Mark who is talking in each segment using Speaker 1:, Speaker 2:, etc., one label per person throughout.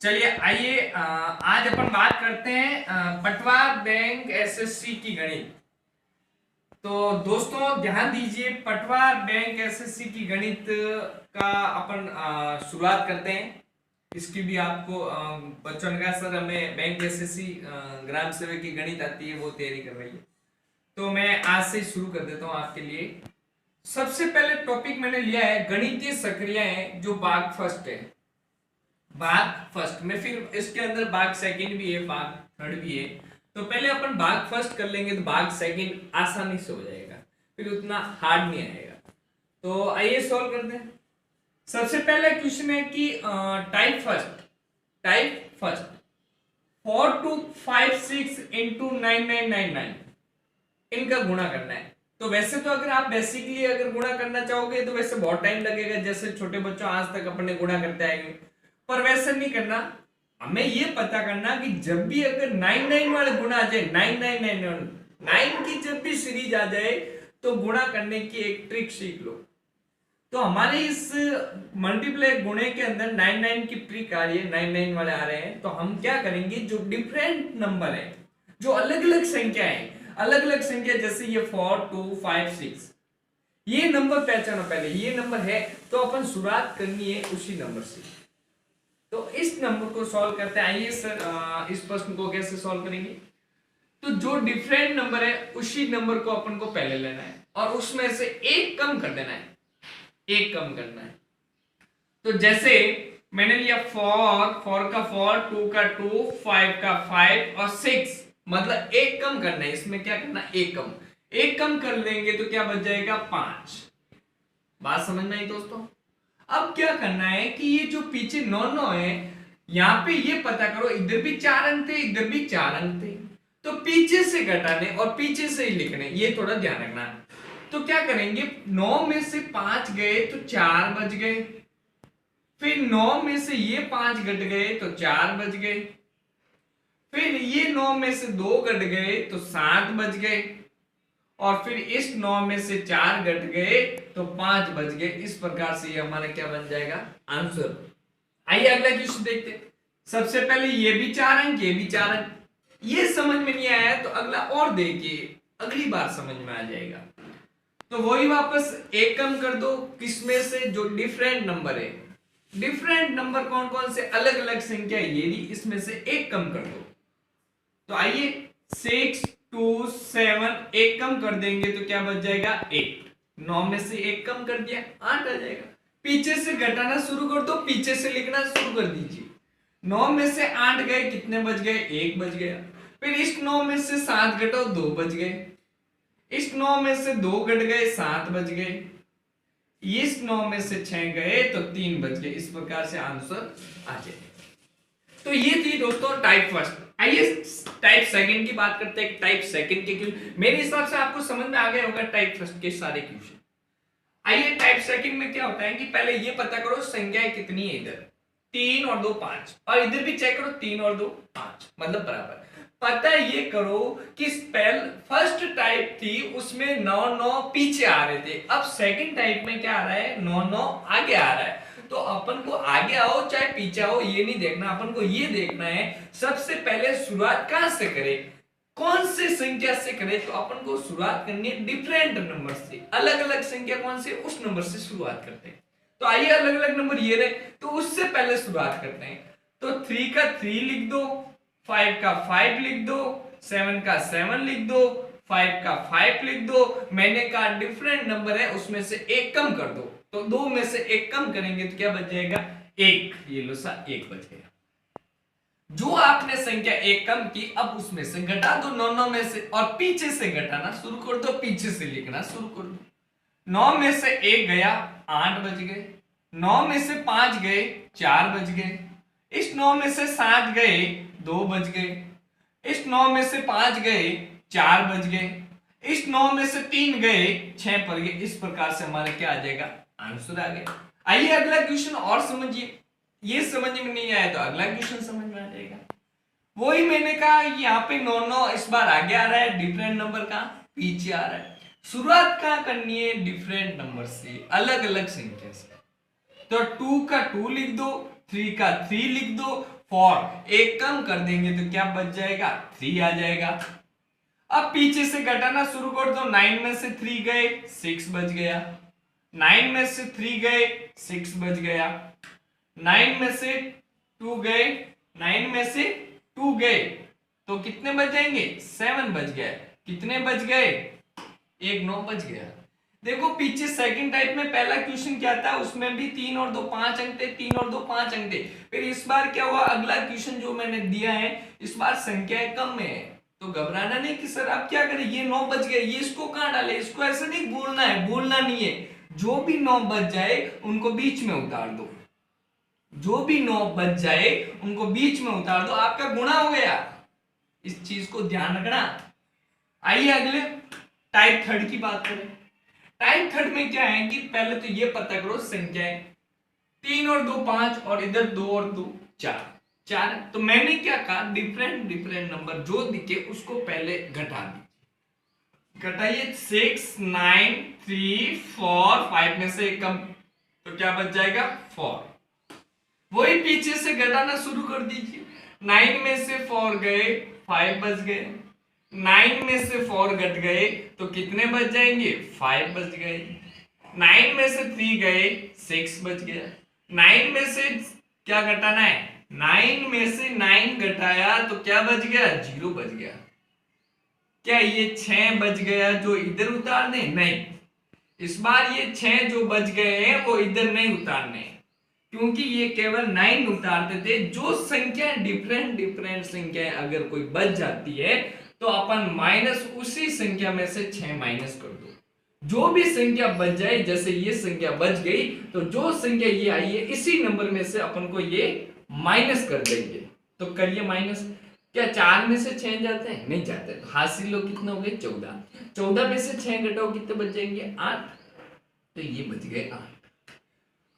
Speaker 1: चलिए आइए आज अपन बात करते हैं पटवार बैंक एसएससी की गणित। तो दोस्तों ध्यान दीजिए, पटवार बैंक एसएससी की गणित का अपन शुरुआत करते हैं। इसकी भी आपको बच्चों ने कहा सर हमें बैंक एसएससी ग्राम सेवक की गणित आती है, वो तैयारी कर रही है। तो मैं आज से शुरू कर देता हूँ आपके लिए। सबसे पहले टॉपिक मैंने लिया है गणितीय सक्रियाएं, जो भाग फर्स्ट है। भाग फर्स्ट में फिर इसके अंदर भाग सेकंड भी है, भाग थर्ड भी है। तो पहले अपन भाग फर्स्ट कर लेंगे तो भाग सेकंड आसानी से हो जाएगा, फिर उतना हार्ड नहीं आएगा। तो आइए सॉल्व करते हैं। सबसे पहले क्वेश्चन है कि टाइप फर्स्ट 4256 इंटू 9999 इनका गुणा करना है। तो वैसे तो अगर आप बेसिकली अगर गुणा करना चाहोगे तो वैसे बहुत टाइम लगेगा, जैसे छोटे बच्चों आज तक अपने गुणा करते आएंगे, पर वैसे नहीं करना। हमें ये पता करना कि जब भी अगर 99 वाले गुणा आ जाए, 9999 की जब भी सीरीज आ जाए तो गुणा करने की एक ट्रिक सीख लो। तो हमारे इस मल्टीप्लाई गुणे के अंदर 99 की ट्रिक आ रही है, 99 वाले आ रहे हैं। तो हम क्या करेंगे, जो डिफरेंट नंबर है, जो अलग अलग संख्या है, अलग अलग संख्या जैसे ये 4 2 5 6, ये नंबर पहचानो। पहले ये नंबर है तो अपन शुरुआत करनी है उसी नंबर से। तो इस नंबर को सॉल्व करते हैं। आइए सर इस प्रश्न को कैसे सॉल्व करेंगे। तो जो डिफरेंट नंबर है उसी नंबर को अपन को पहले लेना है और उसमें से एक कम कर देना है, एक कम करना है। तो जैसे मैंने लिया 4 का 4, 2 का 2, 5 का 5 और 6, मतलब एक कम करना है। इसमें क्या करना है, एक कम कर लेंगे तो क्या बच जाएगा 5। बात समझ में आई दोस्तों। अब क्या करना है कि ये जो पीछे 9 है, यहां पे ये पता करो इधर भी 4 अंक थे, इधर भी 4 अंक थे, तो पीछे से घटाने और पीछे से ही लिखने, ये थोड़ा ध्यान रखना। तो क्या करेंगे, 9 में से 5 गए तो 4 बच गए, फिर 9 में से ये 5 घट गए तो 4 बच गए, फिर ये 9 में से 2 घट गए तो 7 बच गए, और फिर इस 9 में से 4 घट गए तो 5 बच गए। इस प्रकार से ये हमारा क्या बन जाएगा, आंसर। आइए अगला क्वेश्चन देखते हैं। सबसे पहले ये भी 4 अंक, ये भी 4 अंक। ये समझ में नहीं आया तो अगला और देखिए, अगली बार समझ में आ जाएगा। तो वही वापस एक कम कर दो, किसमें से, जो डिफरेंट नंबर है। डिफरेंट नंबर कौन कौन से, अलग अलग संख्या, ये भी इसमें से एक कम कर दो। तो आइए 6 2 7 एक कम कर देंगे तो क्या बच जाएगा 8। 9 में से एक कम कर दिया 8 आ जाएगा। पीछे से घटाना शुरू कर दो, पीछे से लिखना शुरू कर दीजिए। 9 में से 8 गए, कितने बच गए, 1 बच गया। फिर इस 9 में से 7 घटाओ, 2 बच गए। इस 9 में से 2 घट गए, 7 बच गए। इस 9 में से 6 गए तो 3 बच गए। इस प्रकार से आंसर आ जाएगा। तो ये थी दोस्तों टाइप फर्स्ट। आइए टाइप सेकंड की बात करते हैं। टाइप सेकंड के क्वेश्चन मेरे हिसाब से आपको समझ में आ गया होगा टाइप फर्स्ट के सारे क्वेश्चन। आइए टाइप सेकंड में क्या होता है कि पहले ये पता करो संख्याएं कितनी है, इधर 3 और 2 5, और इधर भी चेक करो 3 और 2 5, मतलब बराबर। पता ये करो कि स्पेल फर्स्ट टाइप थी उसमें 9 9 पीछे आ रहे थे, अब सेकंड टाइप में क्या आ रहा है, 9 9 आगे आ रहा है। तो अपन को आगे आओ चाहे पीछे आओ ये नहीं देखना, अपन को ये देखना है सबसे पहले शुरुआत कहां से करें, कौन से संख्या से करें। तो अपन को शुरुआत करनी है डिफरेंट नंबर से, अलग अलग संख्या कौन से, उस नंबर से शुरुआत करते हैं। तो आइए अलग अलग नंबर ये रहे, तो उससे पहले शुरुआत करते हैं। तो 3 का 3 लिख दो, 5 का 5 लिख दो, 7 का 7 लिख दो, 5 का 5 लिख दो। मैंने कहा डिफरेंट नंबर है उसमें से एक कम कर दो, तो 2 में से एक कम करेंगे तो क्या बच जाएगा 1। ये लो सा 1 बच गया। जो आपने संख्या एक कम की अब उसमें से घटा दो 9 9 में से, और पीछे से घटाना शुरू कर दो, पीछे से लिखना शुरू कर दो। 9 में से 1 गया 8 बच गए, 9 में से 5 गए 4 बच गए, इस 9 में से 7 गए 2 बच गए, इस 9 में से 5 गए 4 बच गए, इस 9 में से 3 गए 6 पर गए। इस प्रकार से हमारा क्या आ जाएगा, आंसर आ गया। आइए अगला क्वेश्चन और समझिए, ये समझ में नहीं आया तो अगला क्वेश्चन समझ में आ जाएगा। वही मैंने कहा यहाँ पे 9 9 इस बार आगे आ रहा है, डिफरेंट नंबर का पीछे आ रहा है। शुरुआत कहां करनी है, डिफरेंट नंबर से, अलग अलग संख्या से। तो 2 का 2 लिख दो, 3 का 3 लिख दो, 4 एक कम कर देंगे तो क्या बच जाएगा 3 आ जाएगा। अब पीछे से घटाना शुरू कर दो, 9 में से 3 गए 6 बच गया, 9 में से 3 गए 6 बच गया, 9 में से 2 गए, 9 में से 2 गए तो कितने बच जाएंगे 7 बच गए। कितने बच गए, एक 9 बच गया। देखो पीछे सेकंड टाइप में पहला क्वेश्चन क्या था, उसमें भी 3 और 2 5 अंक थे, 3 और 2 5 अंक थे। फिर इस बार क्या हुआ, अगला क्वेश्चन जो मैंने दिया है इस बार संख्याएं कम है, तो घबराना नहीं कि सर आप क्या करें, ये 9 बच गए, ये इसको कहां डाले, इसको ऐसे नहीं भूलना है, भूलना नहीं है। जो भी 9 बच जाए उनको बीच में उतार दो, जो भी 9 बच जाए उनको बीच में उतार दो, आपका गुणा हो गया। इस चीज को ध्यान रखना। आइए अगले टाइप थर्ड की बात करें। टाइप थर्ड में क्या है कि पहले तो ये पता करो संख्याएं 3 और 2 5 और इधर 2 और 2 4 4। तो मैंने क्या कहा, डिफरेंट डिफरेंट नंबर जो दिखे उसको पहले घटा दीजिए। घटाइए 6 9 3 4 5 में से एक कम तो क्या बच जाएगा 4। वही पीछे से घटाना शुरू कर दीजिए, 9 में से 4 गए 5 बच गए, 9 में से 4 घट गए तो कितने बच जाएंगे 5 बच गए, 9 में से 3 गए 6 बच गया, 9 में से क्या घटाना है, 9 में से 9 घटाया तो क्या बच गया 0 बच गया। क्या ये 6 बच गया जो इधर उतार दें, नहीं, इस बार ये 6 जो बच गए हैं वो इधर नहीं उतारने, क्योंकि ये केवल 9 उतारते थे। जो संख्या डिफरेंट डिफरेंट संख्याएं अगर कोई बच जाती है तो अपन माइनस उसी संख्या में से 6 माइनस कर दो। जो भी संख्या बच जाए, जैसे ये संख्या बच गई तो जो संख्या ये आई है इसी नंबर में से अपन को ये माइनस कर देंगे। तो करिए माइनस। क्या 4 में से 6 जाते हैं, नहीं जाते, तो हासिल लो कितने हो गए 14, 14 में से 6 घटाओ कितने बच जाएंगे 8, तो ये बच गए 8।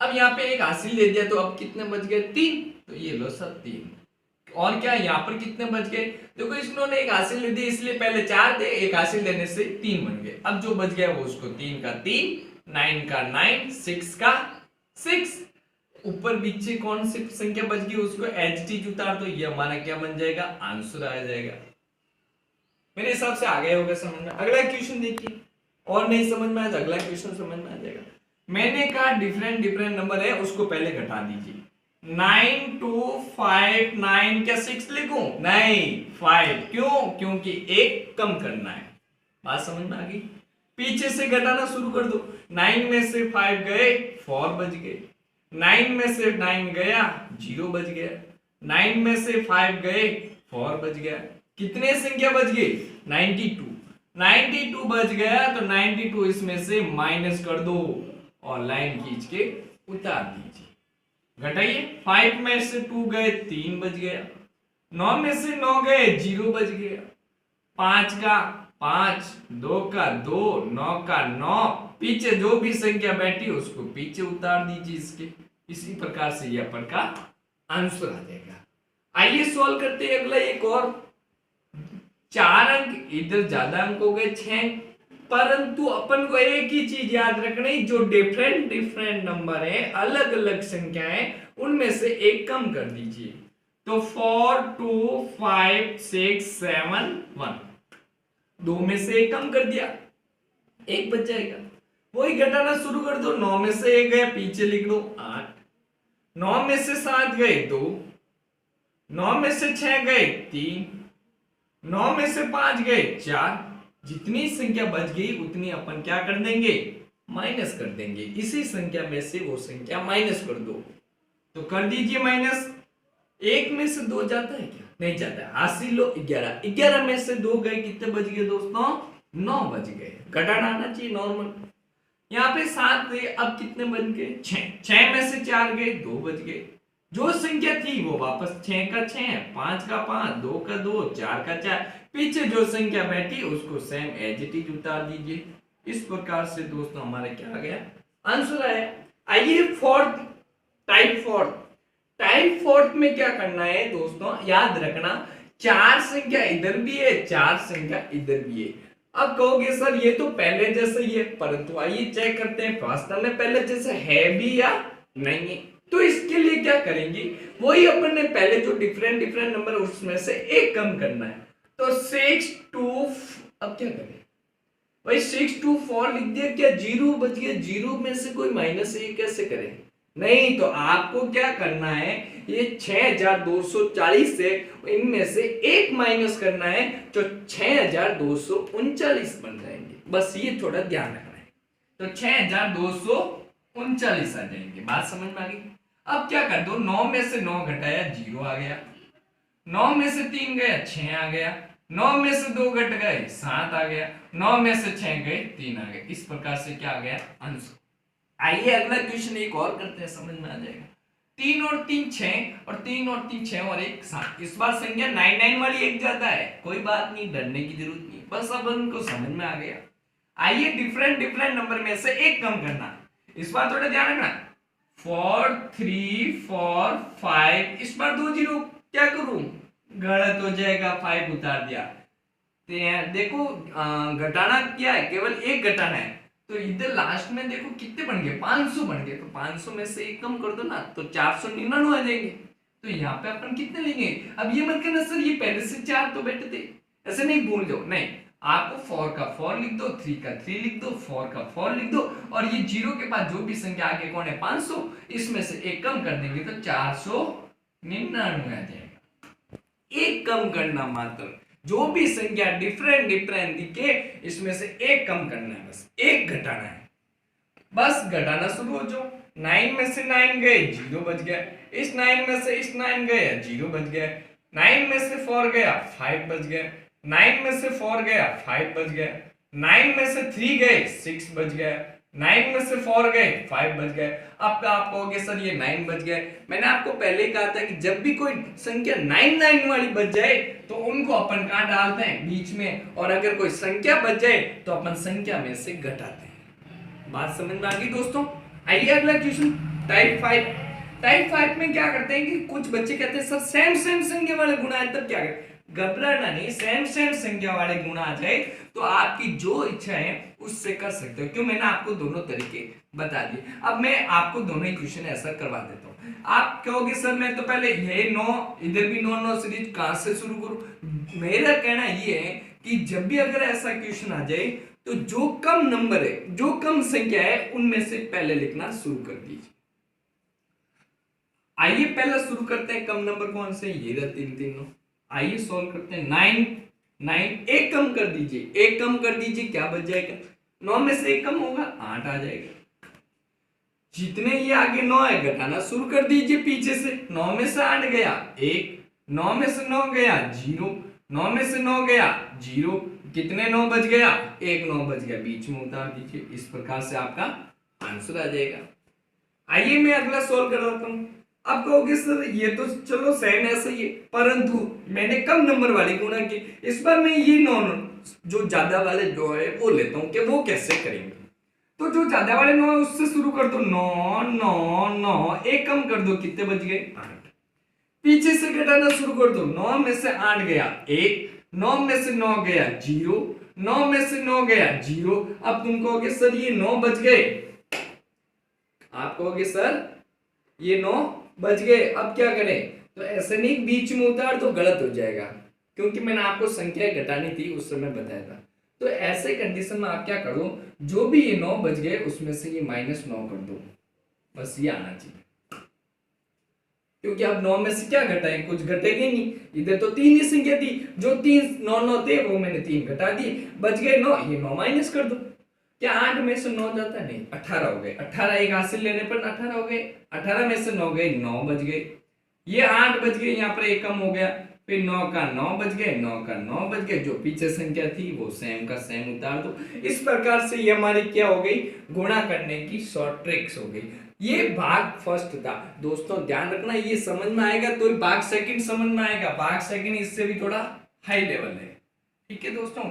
Speaker 1: अब यहाँ पे एक हासिल दे दिया तो अब कितने बच गए 3, तो ये लो सब 3। और क्या यहाँ पर कितने बच गए, देखो इन्होंने एक हासिल दे दी इसलिए पहले 4 थे, एक हासिल देने से 3 बन गए। अब जो बच गया वो उसको 3 का 3, 9 का 9, 6 का 6, ऊपर नीचे कौन सी संख्या बच गई उसको एच टी उतार दो, ये हमारा क्या बन जाएगा आंसर आ जाएगा। मेरे हिसाब से आ गया होगा समझ में। अगला क्वेश्चन देखिए, और नहीं समझ में आया अगला क्वेश्चन समझ में आ जाएगा। मैंने कहा डिफरेंट डिफरेंट नंबर है उसको पहले घटा दीजिए। 9 2 5 9, क्या 6 लिखूं, नहीं 5, क्यों, क्योंकि एक कम करना है। बात समझ में आ गई। पीछे से घटाना शुरू कर दो, 9 में से 5 गए 4 बच गए, 9 में से 9 गया 0 बच गया, 9 में से 5 गए 4 बच गया। कितने संख्या बच गई 92, 92 बच गया तो 92 इसमें से माइनस कर दो और लाइन खींच के उतार दीजिए। घटाइए, 5 में से 2 गए 3 बच गया, 9 में से 9 गए 0 बच गया, 5 का 5, 2 का 2, 9 का 9, पीछे जो भी संख्या बैठी उसको पीछे उतार दीजिए इसके। इसी प्रकार से ये अपन का आंसर आ जाएगा। आइए सॉल्व करते हैं अगला एक और। 4 अंक, इधर ज्यादा अंक हो गए 6, परंतु अपन को एक ही चीज याद रखनी, जो डिफरेंट डिफरेंट नंबर है अलग अलग संख्याएं उनमें से एक कम कर दीजिए। तो 4 2 5 6 7 1, 2 में से एक कम कर दिया, एक बच जाएगा। वही घटाना शुरू कर दो, 9 में से एक गया पीछे लिख दो 8, 9 में से 7 गए 2, 9 में से 6 गए 3, 9 में से 5 गए 4। जितनी संख्या बच गई उतनी अपन क्या कर देंगे माइनस कर देंगे, इसी संख्या में से वो संख्या माइनस कर दो। तो कर दीजिए माइनस। 1 में से 2 जाता है क्या, नहीं जाता है, हासिल लो 11, 11 में से 2 गए कितने बच गए दोस्तों 9 बच गए। घटाना आना चाहिए नॉर्मल। यहाँ पे 7 थे, अब कितने बन गए 6, 6 में से 4 गए 2 बच गए। जो संख्या थी वो वापस 6 का 6, 5 का 5, 2 का 2, 4 का 4, पीछे जो संख्या बैठी उसको सेम एज इट इज उतार दीजिए। इस प्रकार से दोस्तों हमारा क्या आ गया आंसर आया। आइए फोर्थ, टाइप फोर्थ में क्या करना है दोस्तों, याद रखना 4 संख्या इधर भी है 4 संख्या इधर भी है। अब कहोगे सर ये तो पहले जैसे ही है, परंतु आइए चेक करते हैं वास्तव में पहले जैसे है भी या नहीं है। तो इसके लिए क्या क्या करेंगे, वही अपन ने पहले जो डिफरेंट डिफरेंट नंबर उसमें से एक कम करना है। तो 6 टू, अब क्या करें भाई, 6 टू 4 लिख दिया, क्या 0 बच गया, 0 में से कोई माइनस ये कैसे करें, नहीं तो आपको क्या करना है, ये 6240 से इनमें से एक माइनस करना है, जो 6239 बन जाएंगे, बस ये थोड़ा ध्यान रखना है। तो 6239 आ जाएंगे, बात समझ में आ गई। अब क्या कर दो, 9 में से 9 घटाया 0 आ गया, 9 में से 3 गया 6 आ गया, 9 में से 2 घट गए 7 आ गया, 9 में से 6 गए 3 आ गए। इस प्रकार से क्या आ गया आंसर। आइए अगला क्वेश्चन एक और करते हैं, समझ में आ जाएगा। 3 और 3 6 और 3 और 3 6 और 1 7। इस बार संख्या 99 वाली एक ज्यादा है, कोई बात नहीं, डरने की जरूरत नहीं, बस अब उनको समझ में आ गया। आइए डिफरेंट डिफरेंट नंबर में से एक कम करना, इस बार थोड़ा ध्यान रखना। 4 3 4 5, इस बार 2 0, क्या करूं, गलत हो जाएगा, 5 उतार दिया। देखो घटाना क्या है, केवल एक घटाना है, तो इधर लास्ट में देखो कितने बन गए, 500 बन गए, तो 500 में से एक कम कर दो ना, तो 499 आ जाएंगे। तो यहाँ पे अपन कितने लेंगे, अब ये मत करना सर ये पहले से 4 तो बैठे थे, ऐसे नहीं भूल जाओ, नहीं, आपको 4 का 4 लिख दो, 3 का 3 लिख दो, 4 का 4 लिख दो, और ये 0 के बाद जो भी संख्या आगे कौन है 500, इसमें से एक कम कर देंगे तो 499 आ जाएगा। एक कम करना मात्र, जो भी संख्या डिफरेंट डिफरेंट दिखे इसमें से एक कम करना है, बस एक घटाना है, बस घटाना शुरू हो जाओ। 9 में से 9 गए 0 बच गया, इस 9 में से इस 9 गए 0 बच गया, 9 में से 4 गया 5 बच गया, 9 में से 4 गया 5 बच गया, 9 में से 3 गए 6 बच गया, 9 में से 4 गए 5 बच गए। अब आप कहोगे सर ये 9 बच गए, मैंने आपको पहले ही कहा था कि जब भी कोई संख्या 99 वाली बच जाए तो उनको अपन कहां डालते हैं, बीच में, और अगर कोई संख्या बच जाए तो अपन संख्या में से घटाते हैं। बात समझ में आ गई दोस्तों। आइए अगला क्वेश्चन, टाइप 5। टाइप 5 में क्या करते हैं कि कुछ बच्चे कहते हैं सर सेम सेम संख्या वाले गुणा है, तब क्या करें, घबराना नहीं, सेम सेम संख्या वाले गुणा आ जाए तो आपकी जो इच्छा है उससे कर सकते हो, क्यों, मैंने आपको दोनों तरीके बता दिए। अब मैं आपको दोनों ही क्वेश्चन ऐसा करवा देता हूँ। आप कहोगे सर मैं तो पहले ये 9 इधर भी 9 9 सीरीज कहां से शुरू करूं, मेरा कहना ये है कि जब भी अगर ऐसा क्वेश्चन आ जाए तो जो कम नंबर है, जो कम संख्या है, उनमें से पहले लिखना शुरू कर दीजिए। आइए पहला शुरू करते हैं, कम नंबर कौन से, ये रहा 3 3 9। आइए सॉल्व करते हैं। 9 9, एक कम कर दीजिए, एक कम कर दीजिए, क्या बच जाएगा, 9 में से एक कम होगा 8 आ जाएगा। जितने ये आगे 9 है घटाना शुरू कर दीजिए पीछे से, 9 में से 8 गया 1, 9 में से 9 गया 0, 9 में से 9 गया 0, कितने 9 बच गया, एक 9 बच गया, बीच में उतार दीजिए। इस प्रकार से आपका आंसर आ जाएगा। आइए मैं अगला सॉल्व करवाता हूं। अब कहोगे सर ये तो चलो सेम ऐसा ही है, परंतु मैंने कम नंबर वाली गुणा की, इस बार मैं ये 9 जो ज्यादा वाले जो है वो लेता हूं, कि वो कैसे करेंगे। तो जो ज्यादा वाले 9 है उससे शुरू कर दो, 9 9 9, एक कम कर दो, कितने बच गए 8, पीछे से घटाना शुरू कर दो, 9 में से 8 गया 1, 9 में से 9 गया 0, 9 में से 9 गया 0। अब तुम कहोगे सर ये 9 बच गए, आप कहोगे सर ये 9 बच गए, अब क्या करें, तो ऐसे नहीं बीच में उतार तो गलत हो जाएगा, क्योंकि मैंने आपको संख्या घटानी थी उस समय बताया था। तो ऐसे कंडीशन में आप क्या करो, जो भी ये 9 बच गए उसमें से ये -9 कर दो, बस ये आना चाहिए, क्योंकि अब 9 में से क्या घटाए, कुछ घटेगा नहीं, इधर तो 3 ही संख्या थी, जो 3 9 9 थे वो मैंने 3 घटा दिए, बच गए 9, ये 9 माइनस कर दो, क्या 8 में से 9 जाता, नहीं 18 हो गए, 18 एक हासिल लेने पर 18 हो गए, 18 में से 9 गए 9 बच गए, ये 8 बच गए, यहाँ पर एक कम हो गया, फिर 9 का 9 बच गए, 9 का 9 बच गए, जो पीछे संख्या थी वो सेम का सेम उतार दो। इस प्रकार से ये हमारी क्या हो गई, गुणा करने की शॉर्ट ट्रिक्स हो गई। ये भाग फर्स्ट था दोस्तों, ध्यान रखना, ये समझ में आएगा तो भाग सेकंड समझ में आएगा, भाग सेकंड इससे भी थोड़ा हाई लेवल है, ठीक है दोस्तों।